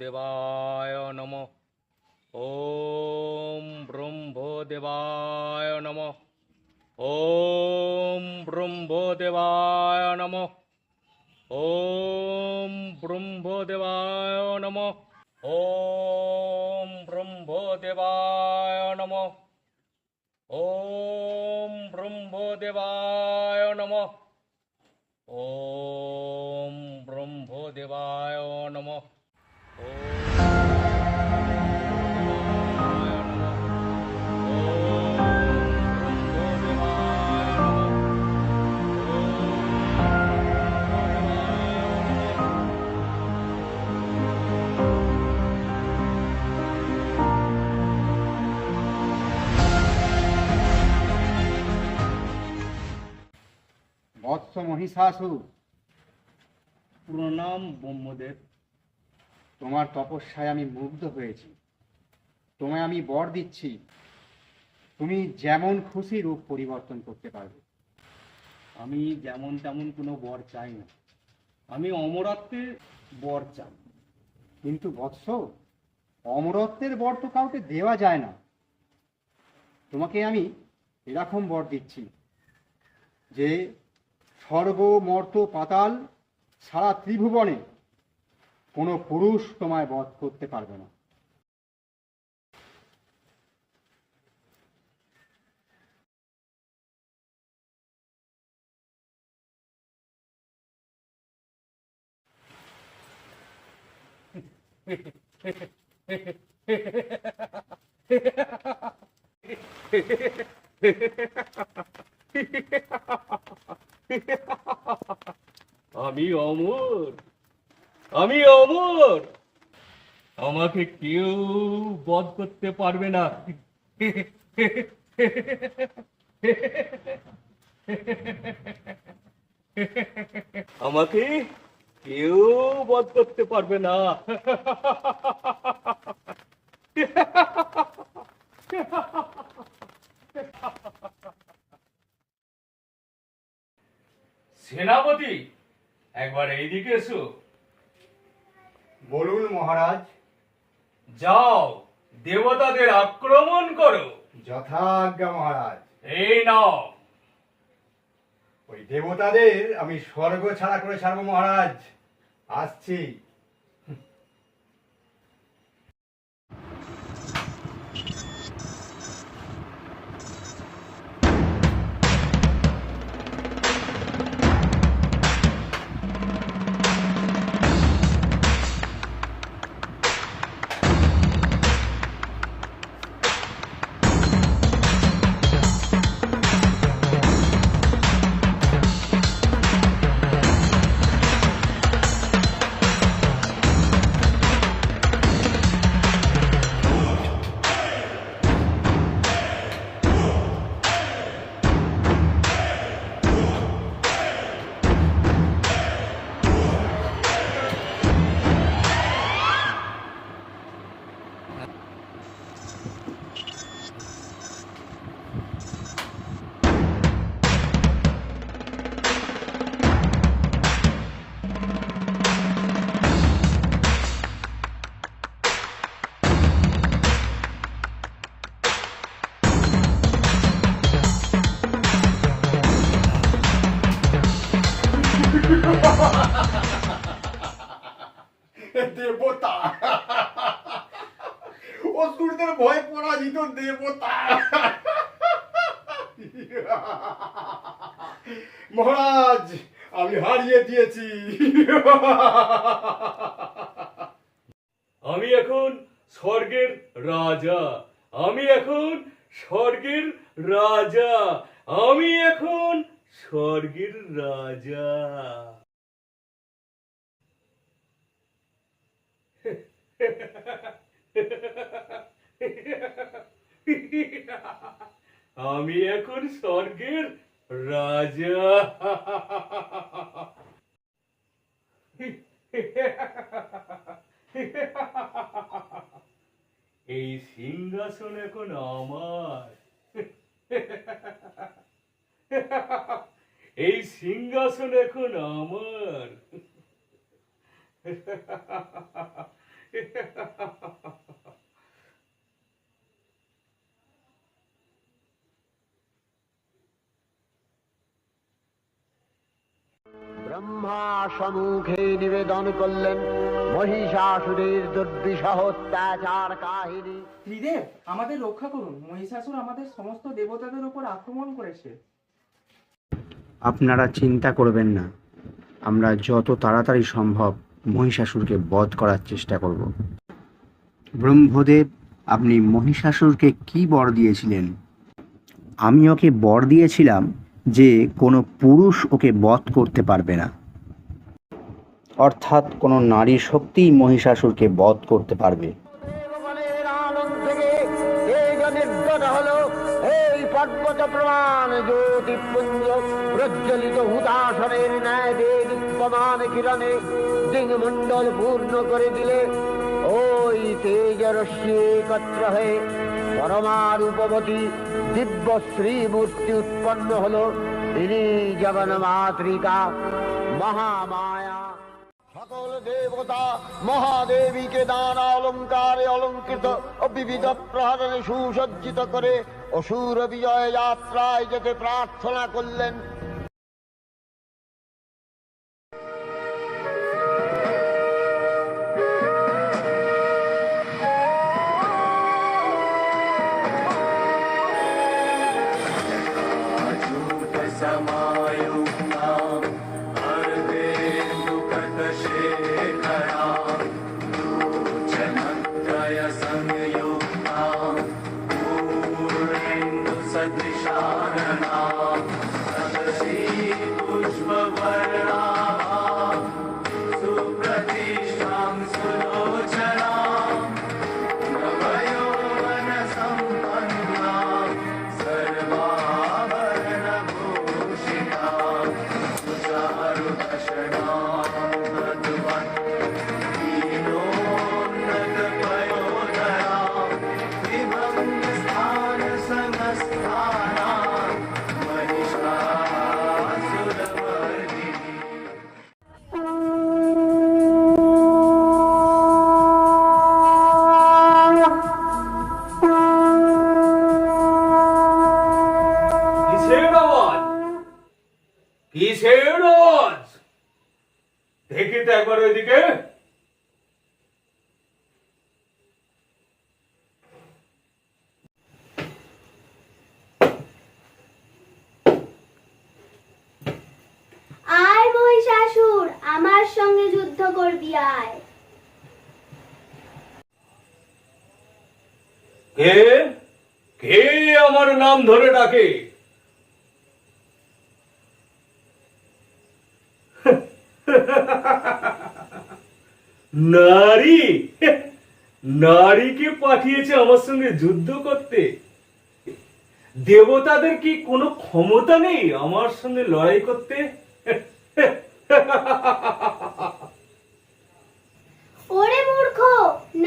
ব্রহ্মদেবায় নমঃ। ওম ব্রহ্মদেবায় নমঃ। ওম ব্রহ্মদেবায় নমঃ। ওম ব্রহ্মদেবায় নমঃ। ওম ব্রহ্মদেবায় নমঃ। ওম ব্রহ্মদেবায় নমঃ। ওম ব্রহ্মদেবায় নমঃ। বৎস মহিষাসুর, প্রণাম ব্রহ্মদেব। তোমার তপস্যায় আমি মুগ্ধ হয়েছি। তোমায় আমি বর দিচ্ছি, তুমি যেমন খুশি রূপ পরিবর্তন করতে পারবে। আমি যেমন তেমন কোনো বর চাই না, আমি অমরত্বের বর চাই। কিন্তু বৎস, অমরত্বের বর তো কাউকে দেওয়া যায় না। তোমাকে আমি এরকম বর দিচ্ছি যে স্বর্গ মর্ত পাতাল সারা ত্রিভুবনে কোনো পুরুষ তোমায় বধ করতে পারবে না। আমি অমর, আমি অমর, আমাকে কেউ বধ করতে পারবে না। আমাকে কেউ বধ করতে পারবে না। সেনাপতি, একবার এইদিকে এসো। বলুন মহারাজ। যাও, দেবতাদের আক্রমণ করো। যথাজ্ঞা মহারাজ। এই নাও। ওই দেবতাদের আমি স্বর্গ ছাড়া করে ছাড়বো মহারাজ। আসছি। দেবতা, অসুরদের ভয় পরাজিত দেবতা। মহারাজ, আমি হারিয়ে দিয়েছি। আমি এখন স্বর্গের রাজা, আমি এখন স্বর্গের রাজা, আমি এখন স্বর্গের রাজা। আমি এখন স্বর্গের রাজা। এই সিংহাসন এখন আমার। এই সিংহাসন এখন আমার। ব্রহ্মা সম্মুখে নিবেদন করলেন মহিষাসুরের দুর্বিষহ অত্যাচার কাহিনী। ত্রিদেব, আমাদের রক্ষা করুন। মহিষাসুর আমাদের সমস্ত দেবতাদের উপর আক্রমণ করেছে। আপনারা চিন্তা করবেন না, আমরা যত তাড়াতাড়ি সম্ভব মহিষাসুরকে বধ করার চেষ্টা করব। ব্রহ্মদেব, আপনি মহিষাসুরকে কি বর দিয়েছিলেন? আমি ওকে বর দিয়েছিলাম যে কোনো পুরুষ ওকে বধ করতে পারবে না, অর্থাৎ কোনো নারী শক্তিই মহিষাসুরকে বধ করতে পারবে। দেবগণের আনন্দ থেকে তেজ নির্গত হলো, এই পর্বত প্রমাণ জ্যোতিপুঞ্জ প্রজ্বলিত হুতাসনের ন্যায় দীপ্যমান কিরণে দিগমণ্ডল পূর্ণ করে দিলে ওই তেজ রশ্মি একত্র হয়ে পরমারূপবতী দিব্য শ্রীমূর্তি উৎপন্ন হলো। তিনি জগন্মাতৃকা মহামায়া। সকল দেবতা মহাদেবীকে দান অলঙ্কারে অলঙ্কৃত ও বিবিধ প্রহরণে সুসজ্জিত করে অসুর বিজয় যাত্রায় যেতে প্রার্থনা করলেন। কিসের আওয়াজ? দেখি তো একবার ওইদিকে। আয় মহিষাসুর, আমার সঙ্গে যুদ্ধ করবি, আয়। কে কে আমার নাম ধরে ডাকে? নারী? নারীকে পাঠিয়েছে আমার সঙ্গে যুদ্ধ করতে? দেবতাদের কি কোনো ক্ষমতা নেই আমার সঙ্গে লড়াই করতে? ওরে মূর্খ,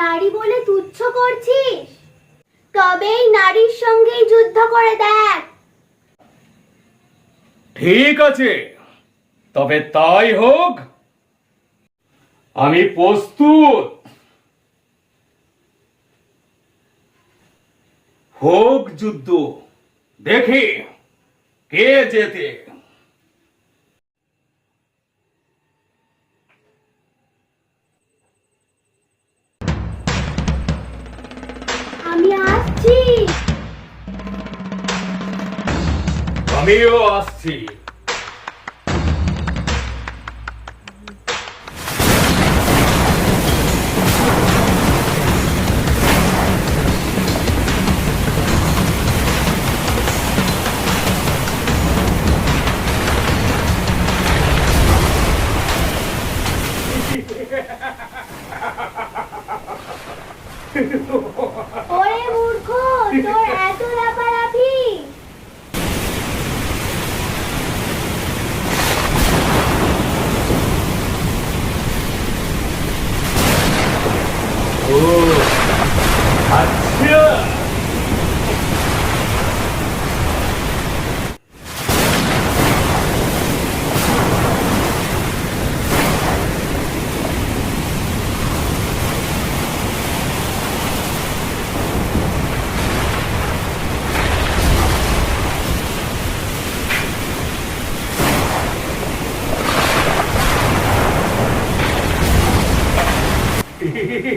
নারী বলে তুচ্ছ করছিস? তবেই নারীর সঙ্গেই যুদ্ধ করে দেখ। ঠিক আছে, তবে তাই হোক। আমি প্রস্তুত। হোক যুদ্ধ, দেখি কে জেতে। আমি আসছি। আমিও আসছি। ওরে মূর্খ, তোর এত লাফালাফি!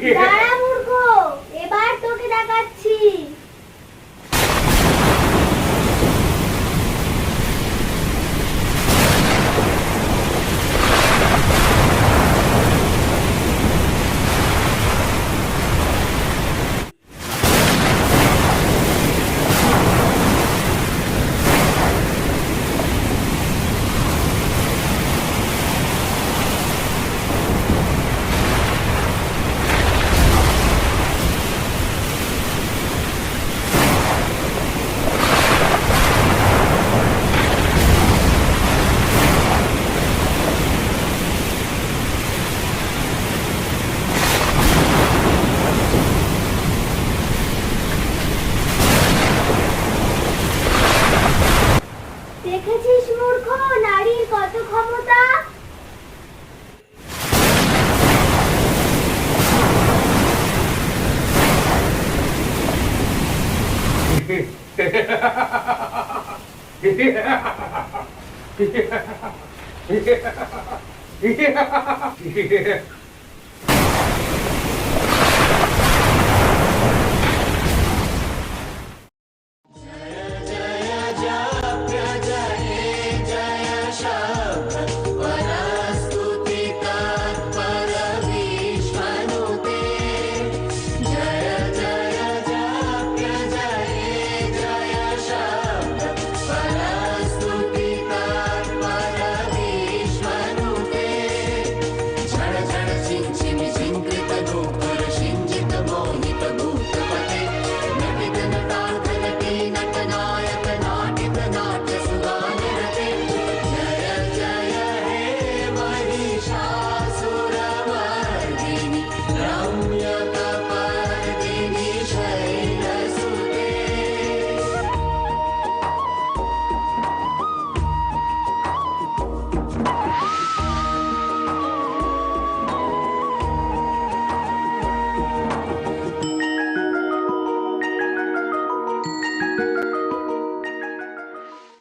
দাঁড়া মূর্খ, এবার তোকে দেখাচ্ছি। দেখেছিস মূর্খ, নারীর কত ক্ষমতা। Yeah.